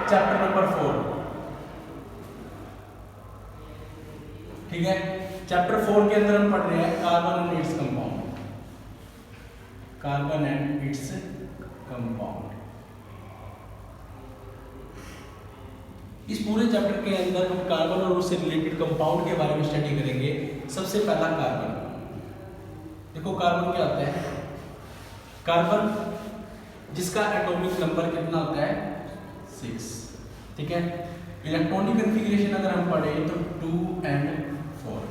Chapter number 4, ठीक है। Chapter 4 के अंदर हम पढ़ रहे हैं carbon and its compound, carbon and its compound. इस पूरे चैप्टर के अंदर हम कार्बन और उससे रिलेटेड कंपाउंड के बारे में स्टडी करेंगे। सबसे पहला कार्बन। देखो कार्बन क्या होता है? कार्बन जिसका एटॉमिक नंबर कितना होता है? 6, ठीक है। इलेक्ट्रॉनिक कन्फिग्रेशन अगर हम पढ़ें तो 2 and 4,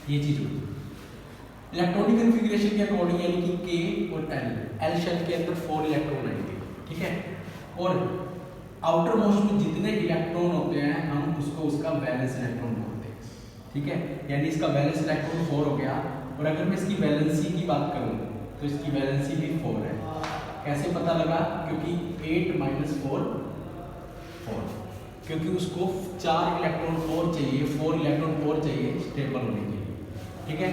ये चीज होती है इलेक्ट्रॉनिक कन्फिग्रेशन के अकॉर्डिंग, यानी कि K और L शेल के अंदर 4 इलेक्ट्रॉन आएंगे, ठीक है। और आउटर मोस्ट में जितने इलेक्ट्रॉन होते हैं हम उसको उसका वैलेंस इलेक्ट्रॉन बोलते हैं, ठीक है। यानी इसका वैलेंस इलेक्ट्रॉन 4 हो गया। और अगर मैं इसकी वैलेंसी की बात करूं तो इसकी वैलेंसी भी 4 है। कैसे पता लगा? क्योंकि 8 - 4 4, क्योंकि उसको 4 इलेक्ट्रॉन और चाहिए, 4 इलेक्ट्रॉन और चाहिए स्टेबल होने के लिए, ठीक है।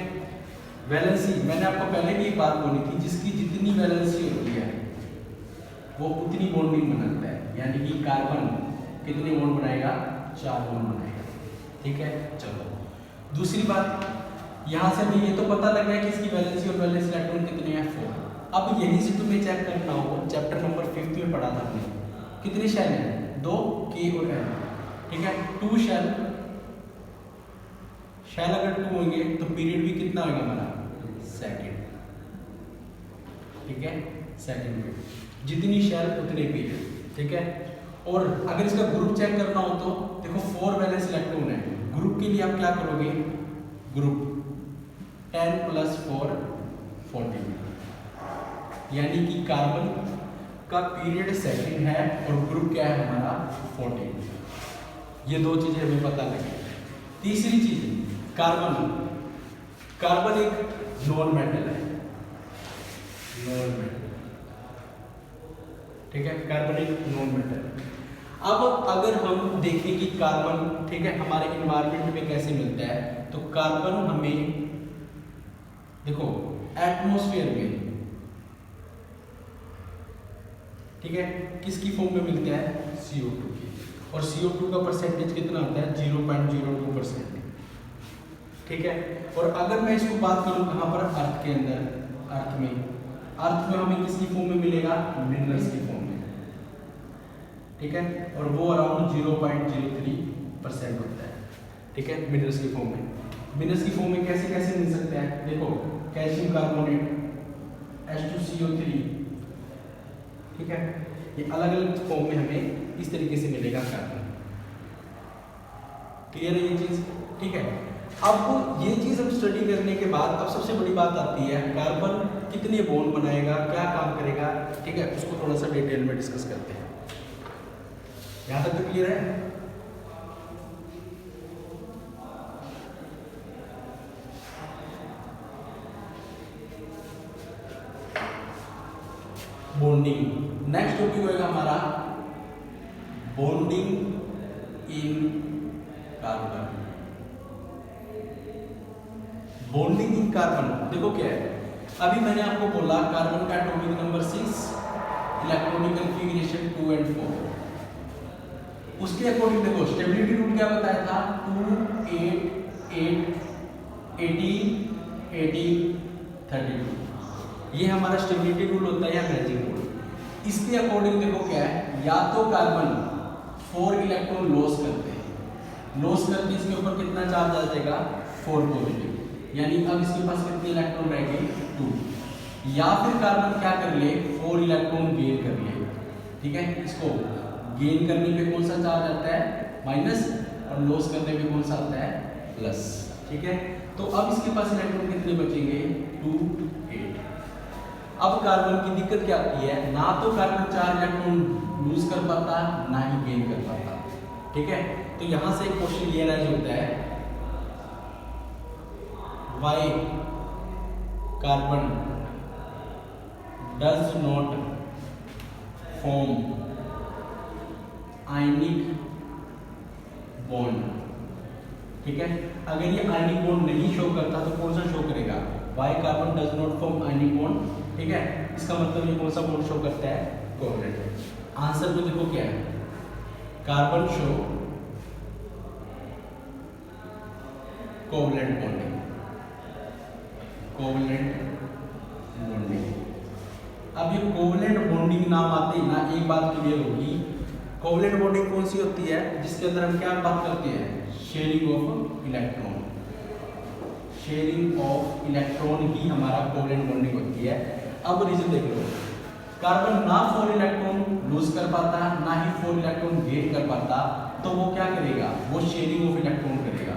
वैलेंसी मैंने आपको पहले भी एक बात बोली थी, जिसकी जितनी वैलेंसी होती है वो उतनी बॉन्डिंग बनाता है। यानी कि कार्बन कितने बॉन्ड बनाएगा? 4 बॉन्ड बनाएगा, ठीक है। चलो दूसरी बात, यहाँ से हमें ये तो पता लग गया कि इसकी वैलेंसी और वैलेंस इलेक्ट्रॉन कितने हैं? 4। अब यहीं से तुम्हें चेक करना हो, चैप्टर नंबर 5 में पढ़ा था हमने, कितने शेल हैं? 2, K और L, ठीक है। 2 शेल अगर 2 होंगे तो पीरियड भी कितना होगा हमारा? सेकंड, ठीक है। सेकंड में जितनी शेल उतने पीरियड, ठीक है। और अगर इसका ग्रुप चेक करना हो तो देखो 4 वैलेंस इलेक्ट्रॉन है। ग्रुप के लिए आप क्या करोगे? ग्रुप 10 + 4 14, यानी कि कार्बन का पीरियड सेकंड है और ग्रुप क्या है हमारा? 14। ये 2 चीजें हमें पता लगी। तीसरी चीज, कार्बन एक नॉन मेटल है, नॉन मेटल, ठीक है। कार्बन एक नॉन मेटल है। अब अगर हम देखें कि कार्बन, ठीक है, हमारे एनवायरनमेंट में कैसे मिलता है, तो कार्बन हमें देखो एटमॉस्फेयर में, ठीक है, किसकी फॉर्म में मिलता है? CO2 की। और CO2 का परसेंटेज कितना आता है? 0.02%, ठीक है। और अगर मैं इसको बात करूं कहां पर? अर्थ के अंदर, अर्थ में हमें किसकी फॉर्म में मिलेगा? मिनरल्स की फॉर्म में, ठीक है। और वो अराउंड 0.03% होता है, ठीक है, मिनरल्स की फॉर्म में। मिनरल्स की फॉर्म में कैसे कैसे मिल सकता है? देखो कैल्शियम कार्बोनेट, H2CO3, ठीक है। ये अलग अलग फॉर्म में हमें इस तरीके से मिलेगा कार्बन। क्लियर है ये चीज? ठीक है। अब ये चीज हम स्टडी करने के बाद अब सबसे बड़ी बात आती है, कार्बन कितने बॉन्ड बनाएगा, क्या काम करेगा, ठीक है। उसको थोड़ा सा डिटेल में डिस्कस करते हैं। यहां तक तो क्लियर है? बॉन्डिंग। नेक्स्ट टॉपिक होगा हमारा bonding in carbon. Bonding in carbon देखो क्या है। अभी मैंने आपको बोला कार्बन का atomic number 6, electronic configuration 2 and 4। उसके अकॉर्डिंग देखो स्टेबिलिटी रूल क्या बताया था? 2, 8, 8, 18, 18, 32। ये हमारा स्टेबिलिटी रूल होता है या मैचिंग रूल। इसके अकॉर्डिंग देखो क्या है, या तो कार्बन 4 इलेक्ट्रॉन लॉस करते हैं, लॉस करके इसके ऊपर कितना चार्ज आ जाएगा? 4 पॉजिटिव, यानी अब इसके पास कितने इलेक्ट्रॉन रह गए? 2। या फिर कार्बन क्या कर ले? 4 इलेक्ट्रॉन गेन कर ले, ठीक है। इसको गेन करने पे कौन सा चार्ज आता है? माइनस, और लॉस करने पे कौन सा आता है? प्लस, ठीक है। तो अब इसके पास इलेक्ट्रॉन कितने बचेंगे? 2, 8। अब कार्बन की दिक्कत क्या आती है? ना तो कार्बन 4 इलेक्ट्रॉन लूज कर पाता, ना ही गेन कर पाता, ठीक है। तो यहां से एक क्वेश्चन ये राइज होता है, why carbon does not form ionic bond, ठीक है। अगर ये आयनिक बॉन्ड नहीं शो करता तो कौन सा शो करेगा? Why carbon does not form ionic bond, ठीक है। इसका मतलब ये कौन सा बॉन्ड शो करता है? कोवलेंट। आंसर तो देखो क्या है, carbon show covalent bonding, covalent bonding. अब ये कोवलेंट बॉन्डिंग नाम आते ही ना एक बात क्लियर होगी, कोवलेंट बॉन्डिंग कौन सी होती है जिसके अंदर हम क्या बात करते हैं, sharing of electron, sharing of electron ही हमारा कोवलेंट बॉन्डिंग होती है। अब रीजन देख लो, कार्बन ना 4 इलेक्ट्रॉन लूज कर पाता, ना ही 4 इलेक्ट्रॉन गेन कर पाता, तो वो क्या करेगा, वो शेयरिंग ऑफ इलेक्ट्रॉन करेगा।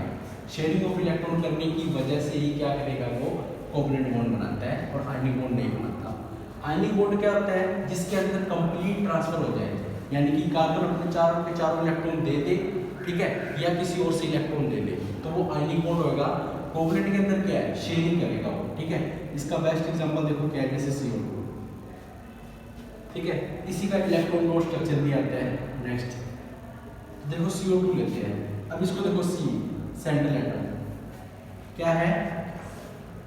शेयरिंग ऑफ इलेक्ट्रॉन करने की वजह से ही क्या करेगा, वो कोवलेंट बॉन्ड बनाता है और आयनिक बॉन्ड नहीं बनाता। आयनिक बॉन्ड क्या होता है, जिसके अंदर कंप्लीट ट्रांसफर हो जाए, यानी कि कार्बन अपने चारों के चारों इलेक्ट्रॉन दे दे, ठीक है, या किसी और से इलेक्ट्रॉन दे दे, तो वो आयनिक बॉन्ड होगा। कोवलेंट के अंदर क्या है, शेयरिंग करेगा वो, ठीक है। इसका बेस्ट एग्जांपल देखो क्या है, जैसे CO2, ठीक है, इसी का इलेक्ट्रॉन नोट स्ट्रक्चर भी आता है। नेक्स्ट देखो CO2 लेते हैं, अब इसको देखो C, सेंट्रल एटम क्या है,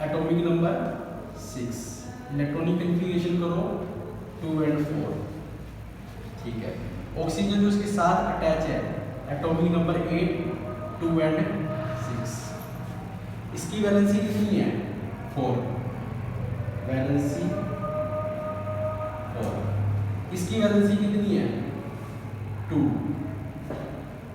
एटॉमिक नंबर 6, इलेक्ट्रॉनिक कन्फिगरेशन करो 2 और 4, ठीक है। ऑक्सीजन जो उसके साथ अटैच है, एटॉमिक नंबर 8, 2 और 6, इसकी वैलेंसी कितनी है, 4, वैलेंसी 4, इसकी वैलेंसी कितनी है, 2।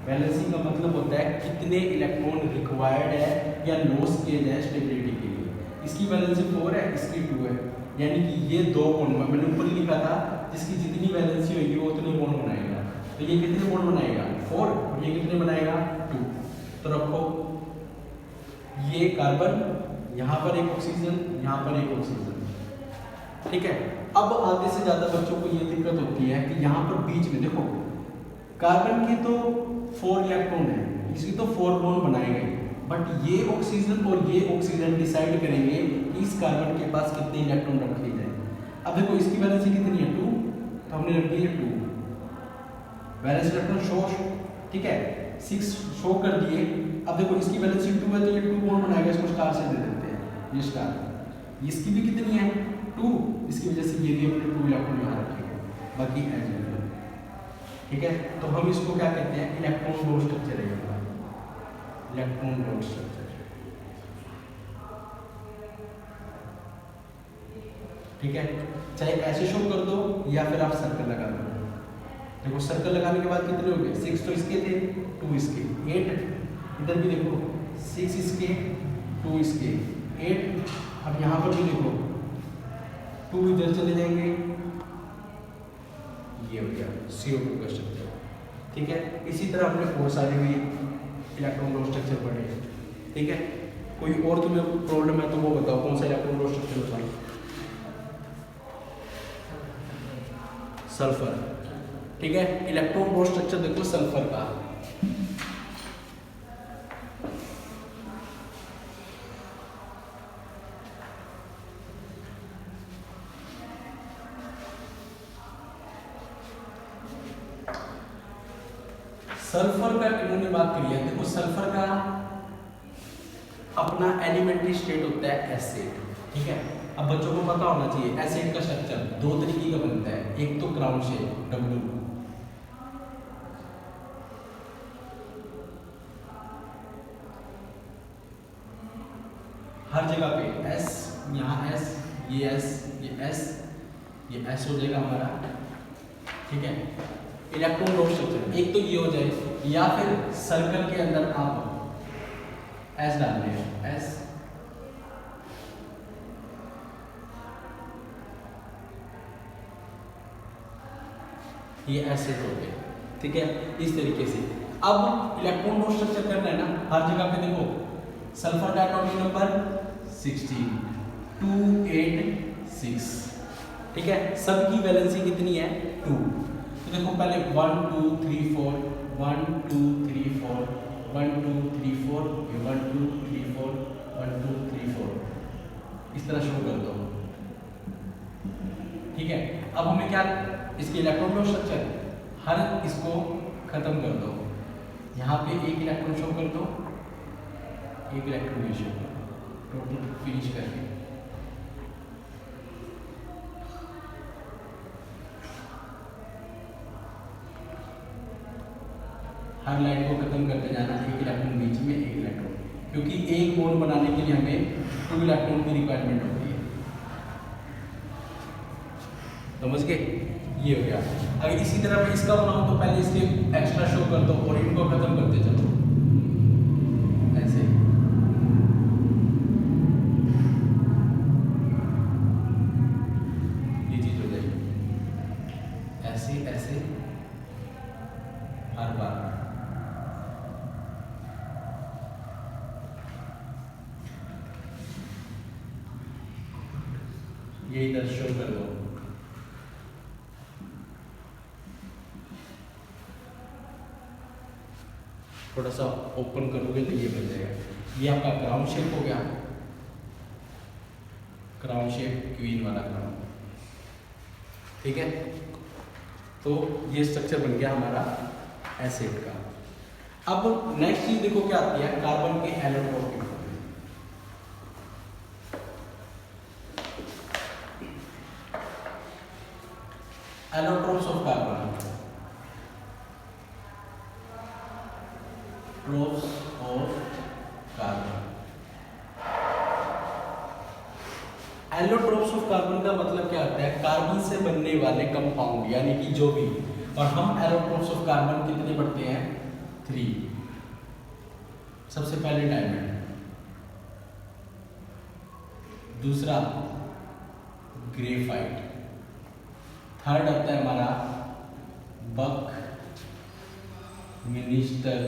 वैलेंसी का मतलब होता है कितने इलेक्ट्रॉन रिक्वायर्ड है या लॉस किए जाए स्टेबिलिटी के लिए। इसकी वैलेंसी 4 है, इसकी 2 है, यानी कि ये दो बॉन्ड, मैंने ऊपर लिखा था जिसकी जितनी वैलेंसी होगी वो उतने बॉन्ड बनाएगा। तो ये कितने बॉन्ड बनाएगा, 4, और ये कितने बनाएगा, 2। तो रखो ये कार्बन, यहाँ पर एक ऑक्सीजन, यहाँ पर एक ऑक्सीजन, ठीक है। अब आधे से ज्यादा बच्चों को ये दिक्कत होती है कि यहाँ पर बीच में देखो कार्बन की तो 4 इलेक्ट्रॉन है, इसकी तो 4 बॉन्ड बनाए गए, बट ये ऑक्सीजन और ये ऑक्सीजन डिसाइड करेंगे कि इस कार्बन के पास कितने इलेक्ट्रॉन रखे जाए। अब देखो इसकी वैलेंसी कितनी है, 2, तो हमने रख दी है 2, वैलेंस इलेक्ट्रॉन शो, ठीक है, 6 शो कर दिए। अब देखो इसकी वैलेंसी 2 है, तो ये 2 बॉन्ड बनाएगा, इसको स्टार से दे देते हैं, ये स्टार। इसकी भी कितनी है, 2, इसकी वजह से ये भी अपने 2 इलेक्ट्रॉन यहाँ रखेगा, बाकी एज यूजुअल, ठीक है। तो हम इसको क्या कहते हैं, इलेक्ट्रॉन डोट स्ट्रक्चर है, इलेक्ट्रॉन डोट स्ट्रक्चर, ठीक है। चाहे ऐसे शो कर दो या फिर आप सर्कल लगा दो। देखो सर्कल लगाने के बाद कितने हो गए, 6 तो इसके थे, 2 इसके, 8, इधर भी देखो 6 इसके, 2 इसके, 8। अब यहाँ पर भी देखो 2 इधर चले जाएंगे, ये हो गया CO2 का स्ट्रक्चर, ठीक है। इसी तरह अपने और सारे भी इलेक्ट्रॉन डोट स्ट्रक्चर पढ़े, ठीक है। कोई और तुम्हें प्रॉब्लम है तो वो बताओ, कौन सा इलेक्ट्रॉन डोट स्ट्रक्चर होता है, सल्फर, ठीक है। इलेक्ट्रॉन डोट स्ट्रक्चर देखो सल्फर का, सल्फर का इन्होंने बात करी है। देखो सल्फर का अपना एलिमेंट्री स्टेट होता है एसिड, ठीक है। अब बच्चों को पता होना चाहिए एसिड का स्ट्रक्चर 2 तरीके का बनता है, एक तो क्राउन शेप W, हर जगह पे S, यहाँ S, ये S, ये S, ये S हो जाएगा हमारा, ठीक है। इलेक्ट्रॉन डोट स्ट्रक्चर एक तो ये हो जाए, या फिर सर्कल के अंदर आप S डाल रहे हैं, S, ये एसिड हो गए, ठीक है। इस तरीके से अब इलेक्ट्रॉन डोट स्ट्रक्चर करना है ना, हर जगह पे देखो सल्फर का एटॉमिक नंबर 16, 2, 8, 6, ठीक है। सबकी वैलेंसी कितनी है, 2। तो देखो पहले 1 2 3 4, 1 2 3 4, 1 2 3 4, 1 2 3 4, 1 2 3 4, इस तरह शुरू कर दो, ठीक है। अब हमें क्या, इसके इलेक्ट्रॉन डोट स्ट्रक्चर हर इसको खत्म कर दो, यहाँ पे एक इलेक्ट्रॉन शो कर दो, एक इलेक्ट्रॉन ये शो कर दो, टोटल फिनिश करके। हर लाइन को खत्म करते जाना, एक इलेक्ट्रॉन बीच में, एक इलेक्ट्रॉन, क्योंकि एक बॉन्ड बनाने के लिए हमें 2 इलेक्ट्रॉन की रिक्वायरमेंट होती है। समझ गए? ये हो गया। अगर इसी तरह मैं इसका बनाऊं तो पहले इसके एक्स्ट्रा शो कर दो और इनको खत्म करते चलो, ऐसे। ये चीज हो जाएगी ऐसे ऐसे हर बार। ये इधर शो कर दो। थोड़ा सा ओपन करोगे तो ये बन जाएगा। ये आपका क्राउन शेप हो गया, क्राउन शेप, क्वीन वाला क्राउन। ठीक है, तो ये स्ट्रक्चर बन गया हमारा एसिड का। अब नेक्स्ट चीज देखो क्या आती है, कार्बन के एलोट्रोप की। Allotropes of carbon, tropes of carbon. Allotropes of carbon का मतलब क्या होता है, कार्बन से बनने वाले कंपाउंड, यानी कि जो भी। और हम एलोट्रोप्स ऑफ कार्बन कितने पढ़ते हैं, 3। सबसे पहले डायमंड, दूसरा ग्रेफाइट, थर्ड आता है हमारा बक मिनिस्टर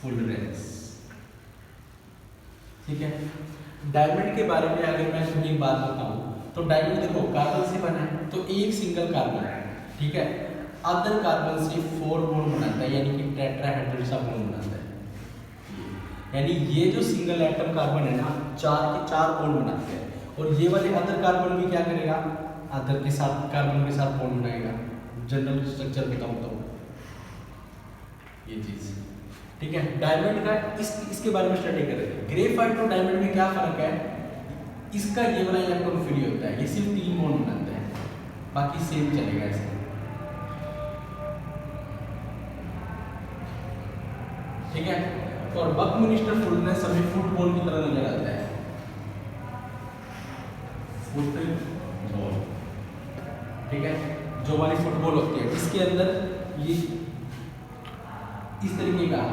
फुलरेंस। ठीक है, डायमंड के बारे में अगर मैं थोड़ी बात बताऊं तो डायमंड देखो कार्बन से बना है, तो एक सिंगल कार्बन है, ठीक है, अदर कार्बन से 4 बॉन्ड बनाता है, यानी कि टेट्राहेड्रल सा बॉन्ड बनाता है। यानी ये जो सिंगल एटम कार्बन है ना, 4 के 4 बॉन्ड बनाते हैं, और ये वाले अदर कार्बन भी क्या करेगा, अदर के साथ कार्बन के साथ बॉन्ड बनाएगा। जनरल स्ट्रक्चर बताऊं तो ये चीज, ठीक है। डायमंड का इसके बारे में स्टडी करेंगे। ग्रेफाइट और डायमंड में क्या फर्क है, इसका ये वाला इलेक्ट्रॉन फ्री होता है, ये सिर्फ 3 बॉन्ड बनाता है, बाकी सेम चलेगा ऐसे। ठीक है, और बक मिनिस्टर फुलनेस हमें फुटबॉल की तरह नजर आता है, फुटबॉल। ठीक है, जो हमारी फुटबॉल होती है, इसके अंदर ये इस तरीके का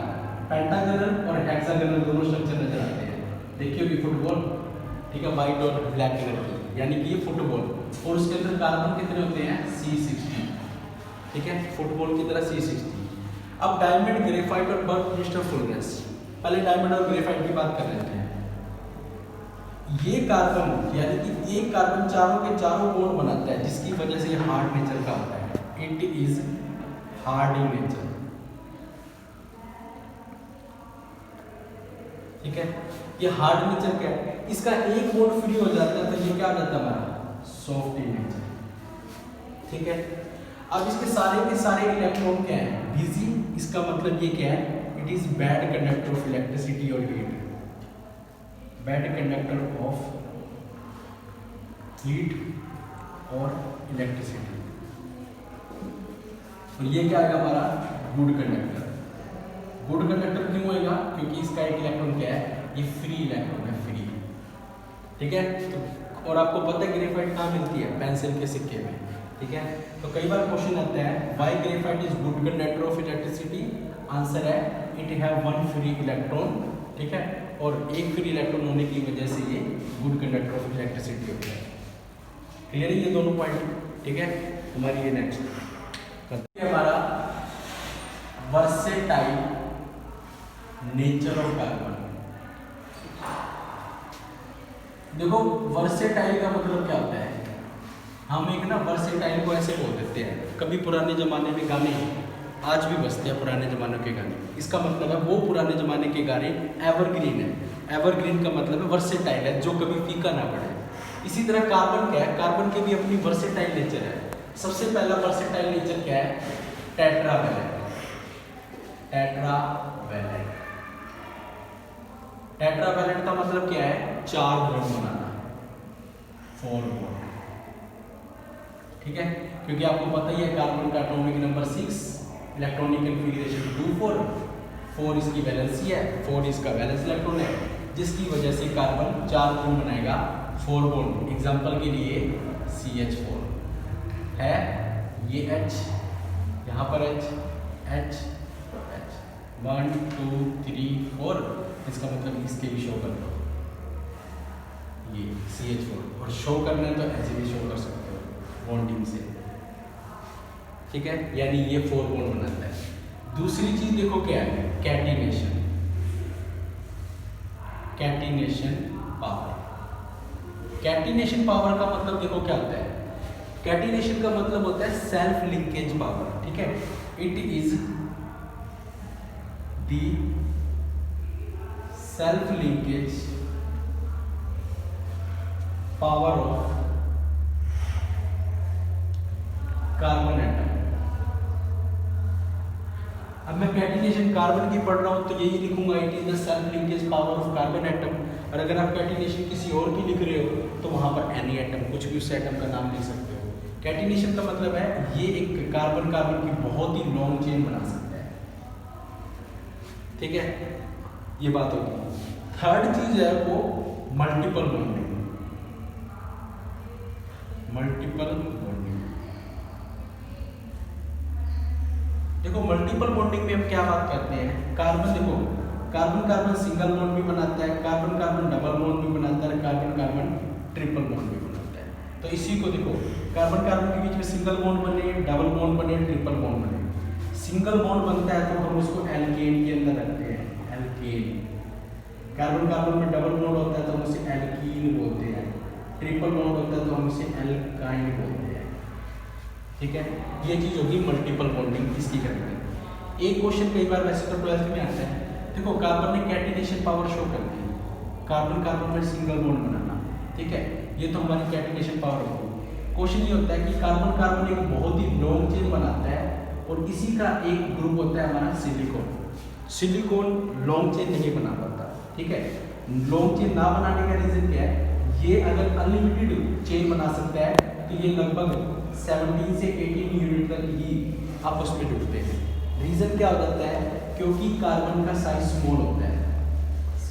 पेंटागनल और हेक्सागनल दोनों स्ट्रक्चर नजर आते हैं। देखिए ये फुटबॉल, ठीक है, व्हाइट और ब्लैक कलर की, यानी कि ये फुटबॉल, और उसके अंदर कार्बन कितने होते हैं, C60। ठीक है, फुटबॉल की तरह C60। अब डायमंड, ग्रेफाइट और बक मिनिस्टर फुलनेस, पहले डायमंड और ग्रेफाइट की बात कर लेते हैं। ये कार्बन, यानी कि एक कार्बन चारों के चारों बॉन्ड बनाता है, जिसकी वजह से ये हार्ड नेचर का होता है। It is hard in nature. ठीक है, ये हार्ड नेचर क्या है, इसका एक बॉन्ड फ्री हो जाता है तो ये क्या हो जाता है हमारा सॉफ्ट इन नेचर। ठीक है, अब इसके सारे के सारे इलेक्ट्रॉन क्या है, बिजी। इसका मतलब ये क्या है, it is bad conductor of electricity और heat, bad conductor of heat और इलेक्ट्रिसिटी। तो ये क्या है हमारा गुड कंडक्टर। गुड कंडक्टर क्यों होएगा, क्योंकि इसका एक इलेक्ट्रॉन क्या है, ये फ्री इलेक्ट्रॉन है, फ्री। ठीक है, तो और आपको पता है ग्रेफाइट कहाँ मिलती है, पेंसिल के सिक्के में। ठीक है, तो कई बार क्वेश्चन आता है why graphite is good conductor of electricity. Answer है इट हैव 1 फ्री इलेक्ट्रॉन। ठीक है, और एक फ्री इलेक्ट्रॉन होने की वजह से ये गुड कंडक्टर ऑफ इलेक्ट्रिसिटी होता है। क्लियर है ये दोनों पॉइंट। ठीक है, हमारी ये नेक्स्ट हमारा वर्सेटाइल नेचर ऑफ कार्बन। देखो वर्सेटाइल का मतलब क्या होता है, हम एक ना वर्सेटाइल को ऐसे बोल देते हैं, कभी पुराने जमाने में गाने आज भी बजते हैं, पुराने जमाने के गाने, इसका मतलब है वो पुराने जमाने के गाने एवरग्रीन है। एवरग्रीन का मतलब है वर्सेटाइल है, जो कभी फीका ना पड़े। इसी तरह कार्बन क्या है, कार्बन की भी अपनी वर्सेटाइल नेचर है। सबसे पहला वर्सेटाइल नेचर क्या है, टेट्रावैलेंट। टेट्रावैलेंट, टेट्रावैलेंट का मतलब क्या है, 4 बॉन्ड बनाना, 4 बॉन्ड। ठीक है, क्योंकि आपको पता ही है कार्बन का एटॉमिक नंबर 6 इलेक्ट्रॉनिक कन्फिग्रेशन 2 4, 4 इसकी वैलेंसी है, 4 इसका वैलेंस इलेक्ट्रॉन है, जिसकी वजह से कार्बन 4 बॉन्ड बनाएगा, 4 बॉन्ड। एग्जांपल के लिए CH4 है, ये H, यहाँ पर H, 1 2 3 4, इसका मतलब इसके भी शो कर दो, ये CH4, और शो करना है तो ऐसे भी शो कर सकते हो बॉन्डिंग से, ठीक है, यानी ये 4 बॉन्ड बनाता है। दूसरी चीज देखो क्या है, catenation, catenation power. Catenation power का मतलब देखो क्या होता है, कैटिनेशन का मतलब होता है सेल्फ लिंकेज पावर, ठीक है, it is the self linkage power of carbon atom. अब मैं कैटिनेशन कार्बन की पढ़ रहा हूं तो यही लिखूंगा, it is the self linkage power of carbon atom. और अगर आप कैटिनेशन किसी और की लिख रहे हो तो वहां पर एनी एटम, कुछ भी उस एटम का नाम लिख सकते हो। कैटिनेशन का मतलब है ये एक कार्बन कार्बन की बहुत ही लॉन्ग चेन बना सकता है, ठीक है, ये बात होगी। थर्ड चीज है वो मल्टीपल बॉन्डिंग, मल्टीपल बॉन्डिंग। देखो मल्टीपल बॉन्डिंग में हम क्या बात करते हैं, कार्बन देखो, कार्बन कार्बन सिंगल बॉन्ड भी बनाता है, कार्बन कार्बन डबल बॉन्ड भी बनाता है, कार्बन कार्बन ट्रिपल बॉन्ड भी बनाता है। तो इसी को देखो, कार्बन कार्बन के बीच में सिंगल बॉन्ड बने, डबल बॉन्ड बने, ट्रिपल बॉन्ड बने। सिंगल बॉन्ड बनता है तो हम उसको एल्केन के अंदर रखते हैं, एल्केन। कार्बन कार्बन में डबल बॉन्ड होता है तो हम उसे एल्कीन बोलते हैं, ट्रिपल बॉन्ड होता है तो हम उसे एल्काइन बोलते हैं, ठीक है। ये चीज होगी मल्टीपल बॉन्डिंग, इसकी करते हैं। एक क्वेश्चन कई बार वैसे तो 12th में आता है, देखो कार्बन ने कैटिनेशन पावर शो कर दी, कार्बन कार्बन में सिंगल बॉन्ड बनाना, ठीक है, ये तो हमारी कैटिनेशन पावर होगी। क्वेश्चन ये होता है कि कार्बन कार्बन एक बहुत ही लॉन्ग चेन बनाता है और इसी का एक ग्रुप होता है हमारा सिलिकॉन। सिलिकॉन लॉन्ग चेन नहीं बना पाता, ठीक है। लॉन्ग चेन ना बनाने का रीजन क्या है, ये अगर अनलिमिटेड चेन बना सकता है तो ये लगभग 17 से 18 यूनिट तक ही आपस में जुड़ते हैं। रीजन क्या हो जाता है, क्योंकि कार्बन का साइज स्मॉल होता है,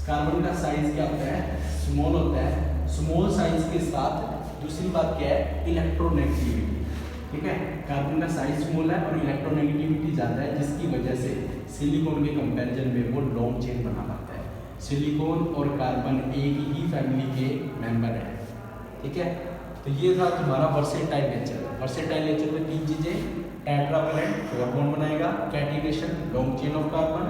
कार्बन का साइज क्या होता है, स्मॉल होता है। स्मॉल साइज के साथ दूसरी बात क्या है, इलेक्ट्रोनेगेटिविटी, ठीक है। कार्बन का साइज स्मॉल है और इलेक्ट्रोनेगेटिविटी ज़्यादा है, जिसकी वजह से सिलिकॉन के कंपैरिजन में वो लॉन्ग चेन बना पाता है। सिलिकॉन और कार्बन एक ही फैमिली के मेंबर हैं, ठीक है। तो ये था तुम्हारा वर्सेटाइल नेचर। वर्सेटाइल नेचर में 3 चीजें, टेट्रावैलेंट 4 बॉन्ड बनाएगा, catenation long chain of carbon,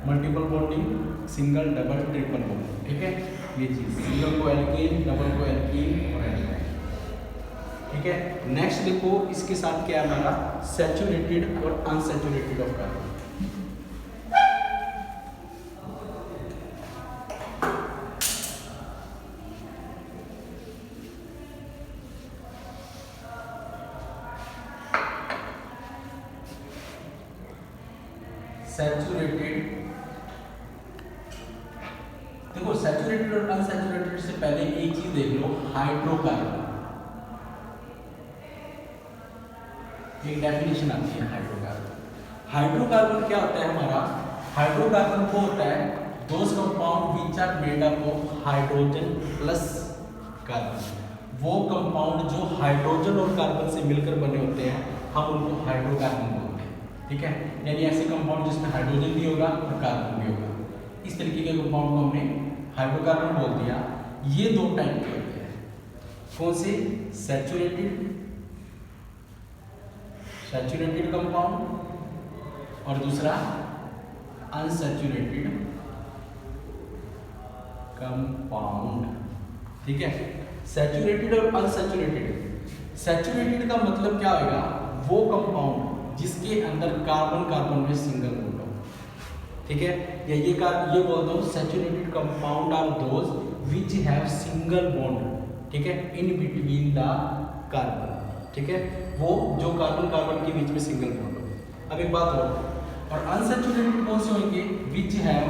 multiple bonding single double triple bond, ठीक है। ये चीज सिंगल को एल्केन, डबल को एल्कीन और एल्काइन, ठीक है। नेक्स्ट देखो इसके साथ क्या है हमारा, सैचुरेटेड और अनसैचुरेटेड ऑफ कार्बन। सैचुरेटेड, देखो सैचुरेटेड और अनसैचुरेटेड से पहले एक चीज देख लो, हाइड्रोकार्बन। एक डेफिनेशन आती है हाइड्रोकार्बन। हाइड्रोकार्बन क्या होता है हमारा, हाइड्रोकार्बन वो होता है those compound which are made up of hydrogen plus carbon. वो कंपाउंड जो हाइड्रोजन और कार्बन से मिलकर बने होते हैं, हम उनको हाइड्रोकार्बन बोलते हैं, ठीक है। यानी ऐसे कंपाउंड जिसमें हाइड्रोजन भी होगा और कार्बन भी होगा, इस तरीके के कंपाउंड को हमने हाइड्रोकार्बन बोल दिया। ये 2 टाइप के होते हैं, कौन से, सैचुरेटेड, सैचुरेटेड कंपाउंड और दूसरा अनसैचुरेटेड कंपाउंड, ठीक है। सैचुरेटेड और अनसैचुरेटेड। सैचुरेटेड का मतलब क्या होगा, वो कंपाउंड जिसके अंदर कार्बन कार्बन में सिंगल बॉन्ड हो, ठीक है। या ये बोलता हूँ saturated compound are those which have single bond, ठीक है, इन बिटवीन द कार्बन, ठीक है। वो जो कार्बन कार्बन के बीच में सिंगल बॉन्ड हो। अब एक बात और अनसैचुरेटेड कौन से होंगे, विच हैव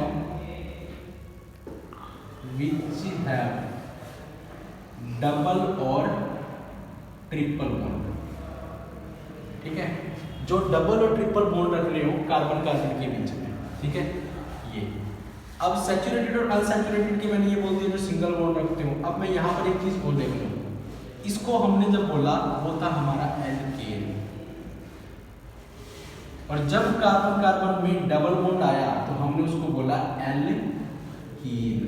डबल और ट्रिपल बॉन्ड, ठीक है। जो डबल और ट्रिपल बॉन्ड रख रहे हो कार्बन कार्बन के बीच में, ठीक है ये। अब सैचुरेटेड और अनसैचुरेटेड की मैंने ये बोल दिया जो सिंगल बॉन्ड रखते हो। अब मैं यहाँ पर एक चीज बोल देता हूँ, इसको हमने जब बोला वो था हमारा एल्केन, और जब कार्बन कार्बन में डबल बॉन्ड आया तो हमने उसको बोला एल्कीन।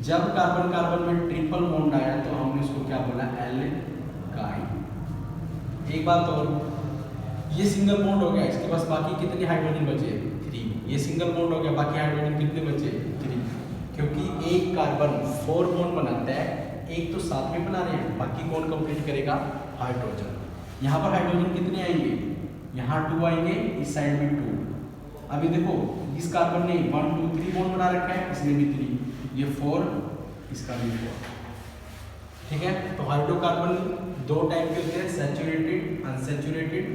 जब कार्बन कार्बन में ट्रिपल बॉन्ड आया तो हमने उसको क्या बोला, एल्काइन। एक बात और, ये सिंगल बॉन्ड हो गया, इसके पास बाकी कितने हाइड्रोजन बचे, 3। ये सिंगल बॉन्ड हो गया, बाकी हाइड्रोजन कितने बचे, 3। क्योंकि एक कार्बन 4 बॉन्ड बनाता है, एक तो साथ में बना रहे हैं, बाकी कौन कंप्लीट करेगा, हाइड्रोजन। यहाँ पर हाइड्रोजन कितने आएंगे, यहाँ 2 आएंगे, इस साइड में 2। अभी देखो इस कार्बन ने 1 2 3 बॉन्ड बना रखा है, इसमें भी 3, ये 4, इसका भी 4, ठीक है। तो हाइड्रोकार्बन 2 टाइप के होते हैं, सैचुरेटेड, अनसैचुरेटेड।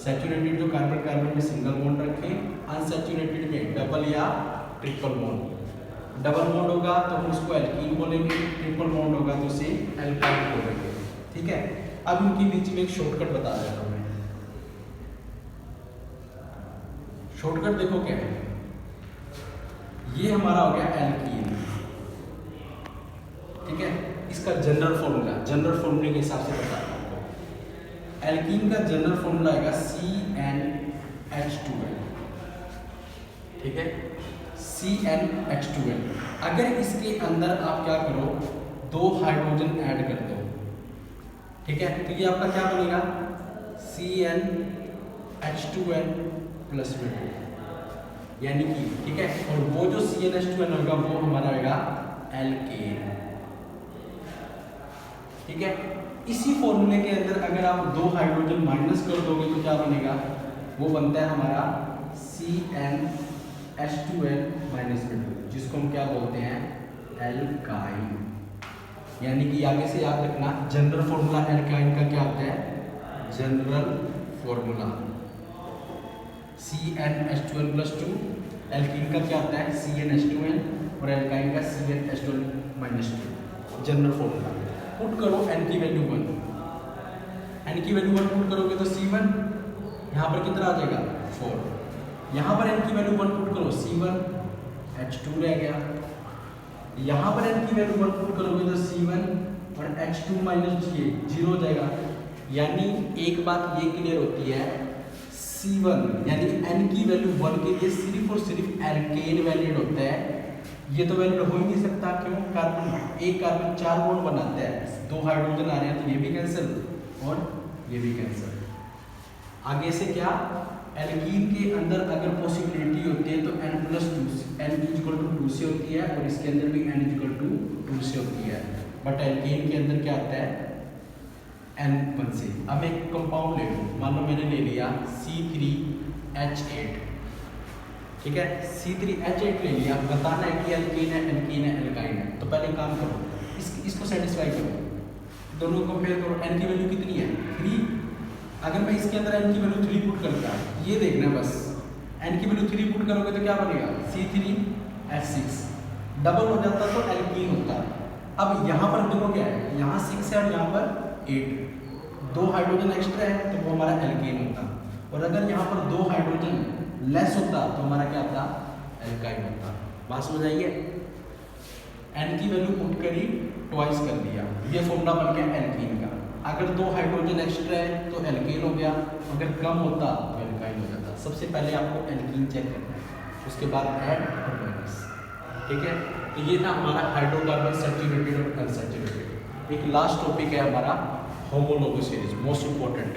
सैचुरेटेड जो कार्बन कार्बन में सिंगल बॉन्ड रखे, अनसैचुरेटेड में डबल या ट्रिपल बॉन्ड। डबल बॉन्ड होगा तो हम उसको एल्कीन बोलेंगे, ट्रिपल बॉन्ड होगा तो उसे एल्काइन बोलेंगे, ठीक है। अब इनके बीच में एक शॉर्टकट बता देता हूँ मैं। शॉर्टकट देखो क्या है, ये हमारा हो गया एल्कीन, ठीक है। इसका जनरल फॉर्मूला, जनरल फॉर्मूले के हिसाब से बता रहा हूँ आपको। एल्कीन का जनरल फॉर्मूला आएगा CnH2n, ठीक है, CnH2n। अगर इसके अंदर आप क्या करो, 2 हाइड्रोजन ऐड कर दो, ठीक है, तो ये आपका क्या बनेगा, CnH2n + 2, यानी कि, ठीक है। और वो जो CnH2n होगा वो हमारा होगा एल्केन, ठीक है। इसी फॉर्मूले के अंदर अगर आप 2 हाइड्रोजन माइनस कर दोगे तो क्या बनेगा, वो बनता है हमारा CnH2n - 2, जिसको हम क्या बोलते हैं, एल्काइन। यानी कि आगे से याद रखना, जनरल फॉर्मूला एल्काइन का क्या होता है, जनरल फॉर्मूला CnH2n + 2, एल्कीन का क्या होता है CnH2n, और एल्काइन का CnH2n - 2, जनरल फॉर्मूला। पुट करो n की वैल्यू 1, n की वैल्यू 1 पुट करोगे तो C1 यहाँ पर कितना आ जाएगा, 4। यहाँ पर n की वैल्यू 1 पुट करो, C1 H2 रह गया। यहाँ पर n की वैल्यू 1 पुट करोगे तो C1 और H2 - 0 हो जाएगा। यानी एक बात ये क्लियर होती है, C1 यानी n की वैल्यू 1 के लिए सिर्फ और सिर्फ एल्केन वैलिड होता है। ये तो वैलिड हो ही नहीं सकता, क्यों, एक कार्बन 4 बॉन्ड बनाता है, 2 हाइड्रोजन आ रहे हैं तो ये भी कैंसिल और ये भी कैंसिल। आगे से क्या, एल्कीन के अंदर अगर पॉसिबिलिटी होती है तो n + 2, n = 2 से होती है, और इसके अंदर भी n = 2 से होती है। बट एल्कीन के अंदर क्या आता है, n1 से। अब मैं एक कंपाउंड ले लूँ, मान लो मैंने ले लिया C3H8, ठीक है, C3H8 ले लिया। बताना है कि एल्कीन है, एल्कीन है, एल्काइन है। तो पहले काम करो, इसको सेटिस्फाई करो, दोनों को कंपेयर करो। n की वैल्यू कितनी है, 3। अगर मैं इसके अंदर n की वैल्यू 3 पुट करता, ये देखना बस, n की वैल्यू 3 पुट करोगे तो क्या बनेगा, C3H6। डबल हो जाता तो एल्कीन होता। अब यहाँ पर देखो क्या है, यहाँ 6 है और यहाँ पर 8, 2 हाइड्रोजन एक्स्ट्रा है तो वो हमारा एल्केन होता। और अगर यहाँ पर 2 हाइड्रोजन लेस होता तो हमारा क्या होता, एल्काइन होता। बात समझ आई है। n की वैल्यू पुट करी, ट्वाइस कर दिया, ये फॉर्मूला बन गया एल्कीन का। अगर 2 हाइड्रोजन एक्स्ट्रा है तो एल्केन हो गया, अगर कम होता तो एल्काइन हो जाता। सबसे पहले आपको एल्कीन चेक करना है, उसके बाद ऐड और माइनस, ठीक है। तो ये था हमारा हाइड्रोकार्बन सैचुरेटेड और अनसैचुरेटेड। एक लास्ट टॉपिक है हमारा homologous series, most important.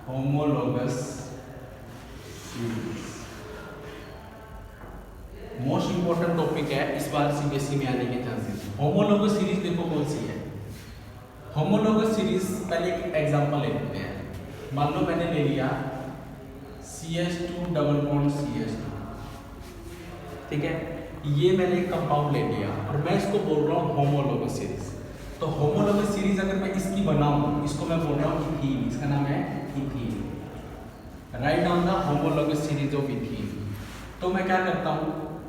Homologous series most important topic है, इस बार सीबीएसई में आने के चांसेस। होमोलोगस सीरीज देखो कौन सी है। होमोलोगस सीरीज पहले एक एग्जांपल ले लेते हैं। मान लो मैंने ले लिया CH2 डबल बॉन्ड CH2, ठीक है, ये मैंने एक कंपाउंड ले लिया और मैं इसको बोल रहा हूँ होमोलोगस सीरीज। तो होमोलोगस सीरीज अगर मैं इसकी बनाऊं, इसको मैं बोल रहा हूँ इथीन, इसका नाम है ethene. Write down the homologous series of ethene. तो मैं क्या करता हूँ,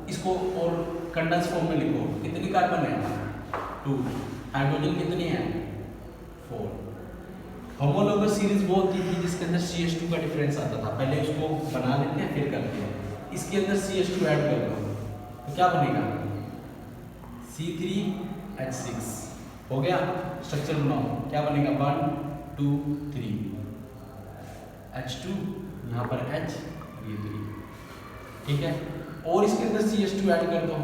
इसको और कंडेंस फॉर्म में लिखो। कितनी कार्बन है? 2। हाइड्रोजन कितनी है? 4। होमोलोगस सीरीज वो होती थी जिसके अंदर CH2 का डिफरेंस आता था। पहले इसको बना लेते हैं फिर करते हैं। इसके अंदर CH2 ऐड कर दो तो क्या बनेगा? C3H6 हो गया। स्ट्रक्चर बनाओ, क्या बनेगा? 1 2 3 H2, यहाँ पर H, ये 3। ठीक है, और इसके अंदर CH2 ऐड कर दो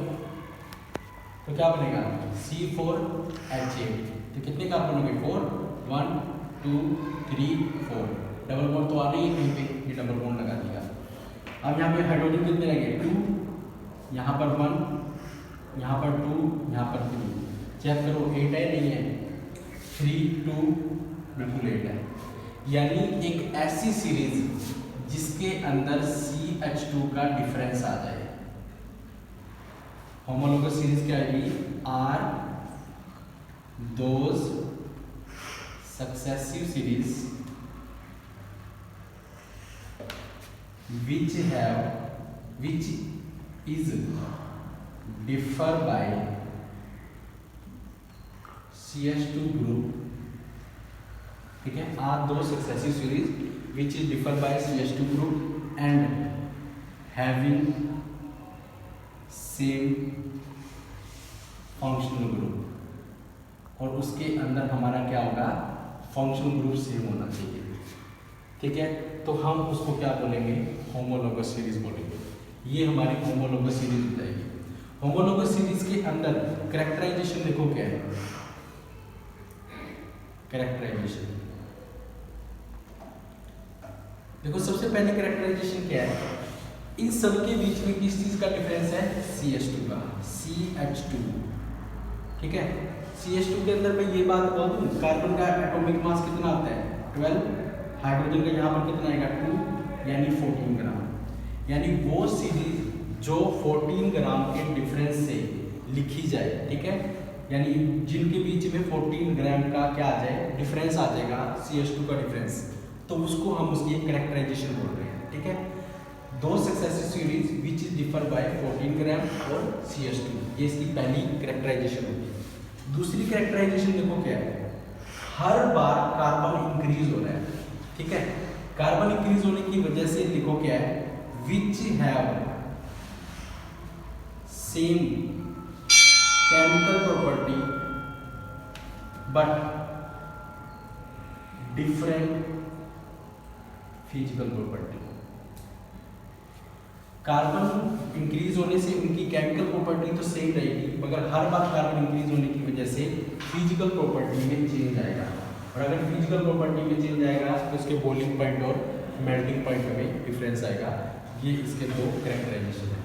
तो क्या बनेगा? C4H8। तो कितने कार्बन हो गए? 4। 1 2 3 4। डबल बॉन्ड तो आ रही है कहीं पे, ये डबल बॉन्ड लगा दिया। अब यहाँ पे हाइड्रोजन कितने लगे? 2, यहाँ पर 1, यहाँ पर 2, यहाँ पर 3। चेक करो 8 है नहीं है? 3 2 बिल्कुल 8 है। यानी एक ऐसी सीरीज जिसके अंदर CH2 का डिफरेंस आ जाए। होमोलोगस सीरीज क्या आएगी? Are those successive series which is differ by CH2 group। ठीक है, आर दो successive series which is differ by CH2 group and having same functional group। और उसके अंदर हमारा क्या होगा? फंक्शनल ग्रुप सेम होना चाहिए। ठीक है, तो हम उसको क्या बोलेंगे? होमोलोगस सीरीज बोलेंगे। ये हमारी होमोलोगस सीरीज हो जाएगी। होमोलोगस सीरीज के अंदर कैरेक्टराइजेशन देखो क्या है। कैरेक्टराइजेशन देखो, सबसे पहले कैरेक्टराइजेशन क्या है? इन सब के बीच में किस चीज का डिफरेंस है? CH2 का, CH2। ठीक है, CH2 के अंदर मैं ये बात बोल दूं, कार्बन का एटॉमिक मास कितना आता है? 12। हाइड्रोजन का यहाँ पर कितना आएगा? 2, यानी 14 ग्राम। यानी वो सीरीज जो 14 ग्राम के डिफरेंस से लिखी जाए। ठीक है, यानी जिनके बीच में 14 ग्राम का क्या आ जाए? डिफरेंस आ जाएगा, CH2 का डिफरेंस, तो उसको हम उसकी एक कैरेक्टराइजेशन बोल रहे हैं। ठीक है, दो successive series which is differ by 14 ग्राम और CH2, ये इसकी पहली कैरेक्टराइजेशन होती है। दूसरी कैरेक्टराइजेशन देखो क्या है? हर बार कार्बन इंक्रीज हो रहा है। ठीक है, कार्बन इंक्रीज होने की वजह से लिखो क्या है? Which have same chemical property but different physical property. Carbon increase होने से उनकी केमिकल प्रॉपर्टी तो सेम रहेगी, मगर हर बार कार्बन इंक्रीज होने की वजह से फिजिकल प्रॉपर्टी में चेंज आएगा। और अगर फिजिकल प्रॉपर्टी में चेंज आएगा तो उसके बॉइलिंग पॉइंट और मेल्टिंग पॉइंट में डिफरेंस आएगा। ये इसके दो कैरेक्टराइजेशन है।